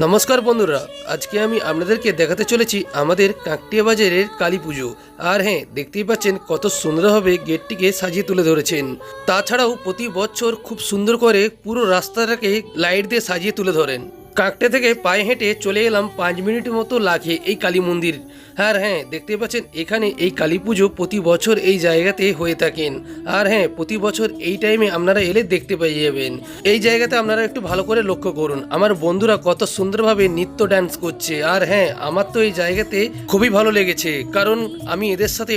নমস্কার বন্ধুরা, আজকে আমি আপনাদেরকে দেখাতে চলেছি আমাদের কাকটিয়া বাজারের কালী পুজো। আর হ্যাঁ, দেখতেই পাচ্ছেন কত সুন্দরভাবে গেটটিকে সাজিয়ে তুলে ধরেছেন। তাছাড়াও প্রতি বছর খুব সুন্দর করে পুরো রাস্তাটাকে লাইট দিয়ে সাজিয়ে তুলে ধরেন। কাকটিয়া থেকে পায়ে হেঁটে চলে এলাম 5 মিনিট মতো লাগে এই কালী মন্দির। আর হ্যাঁ, দেখতে পাচ্ছেন এখানে এই কালী পুজো প্রতি বছর এই জায়গাতে হয়ে থাকেন। আর হ্যাঁ, প্রতি বছর এই টাইমে আপনারা এলে দেখতে পেয়ে যাবেন। এই জায়গাতে আপনারা একটু ভালো করে লক্ষ্য করুন, আমার বন্ধুরা কত সুন্দরভাবে নৃত্য ডান্স করছে। আর হ্যাঁ, আমার তো এই জায়গাতে খুবই ভালো লেগেছে, কারণ আমি এদের সাথে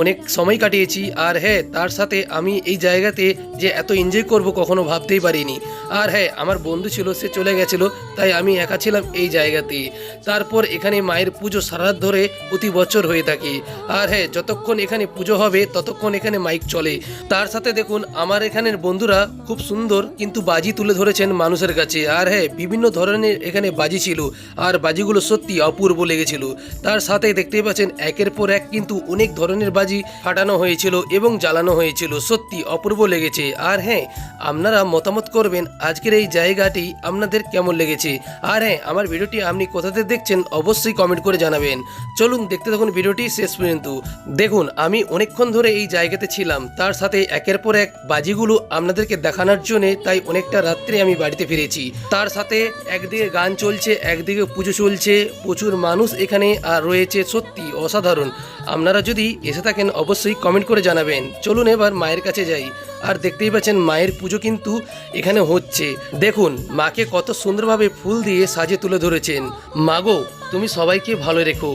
অনেক সময় কাটিয়েছি। আর হ্যাঁ, তার সাথে আমি এই জায়গাতে যে এত এনজয় করব কখনো ভাবতেই পারিনি। আর হ্যাঁ, আমার বন্ধু ছিল, সে চলে গেছিল, তাই আমি একা ছিলাম এই জায়গাতে। তারপর এখানে মায়ের পুজো সারা ধরে প্রতি বছর হয়ে থাকে। আর হ্যাঁ, যতক্ষণ এখানে পুজো হবে ততক্ষণ এখানে মাইক চলে। তার সাথে দেখুন আমার এখানের বন্ধুরা খুব সুন্দর কিন্তু বাজি তুলে ধরেছেন মানুষের কাছে। আর হ্যাঁ, বিভিন্ন ধরনের এখানে বাজি ছিল, আর বাজিগুলো সত্যি অপূর্ব লেগেছিল। তার সাথে দেখতেই পাচ্ছেন একের পর এক কিন্তু অনেক ধরনের বাজি ফাটানো হয়েছিল এবং জ্বালানো হয়েছিল, সত্যি অপূর্ব লেগেছে। আর হ্যাঁ, আপনারা মতামত করবেন আজকের এই জায়গাটি আপনাদের কেমন লেগেছে। আর হ্যাঁ, আমার ভিডিওটি আপনি কোথাতে দেখছেন অবশ্যই কমেন্ট করে জানাবেন। চলুন দেখতে থাকুন ভিডিওটি শেষ পর্যন্ত। দেখুন আমি অনেকক্ষণ ধরে এই জায়গাতে ছিলাম, তার সাথে একের পর এক বাজিগুলো আপনাদেরকে দেখানোর জন্যে, তাই অনেকটা রাত্রে আমি বাড়িতে ফিরেছি। তার সাথে একদিকে গান চলছে, একদিকে পুজো চলছে, প্রচুর মানুষ এখানে রয়েছে, সত্যি অসাধারণ। আপনারা যদি এসে থাকেন অবশ্যই কমেন্ট করে জানাবেন। চলুন এবার মায়ের কাছে যাই। আর দেখতেই পাচ্ছেন মায়ের পুজো কিন্তু এখানে হচ্ছে। দেখুন মাকে কত সুন্দরভাবে ফুল দিয়ে সাজিয়ে তুলে ধরেছেন। মাগো, তুমি সবাইকে ভালো রেখো,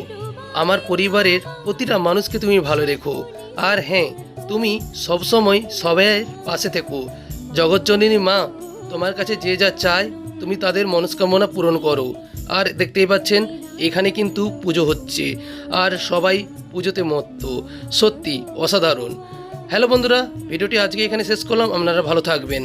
আমার পরিবারের প্রতিটা মানুষকে তুমি ভালো রেখো। আর হ্যাঁ, তুমি সবসময় সবাই পাশে থেকো। জগৎজননী মা, তোমার কাছে যে যা চায় তুমি তাদের মনস্কামনা পূরণ করো। আর দেখতেই পাচ্ছেন এখানে কিন্তু পুজো হচ্ছে, আর সবাই পুজোতে মত্ত, সত্যি অসাধারণ। হ্যালো বন্ধুরা, ভিডিওটি আজকে এখানে শেষ করলাম। আপনারা ভালো থাকবেন।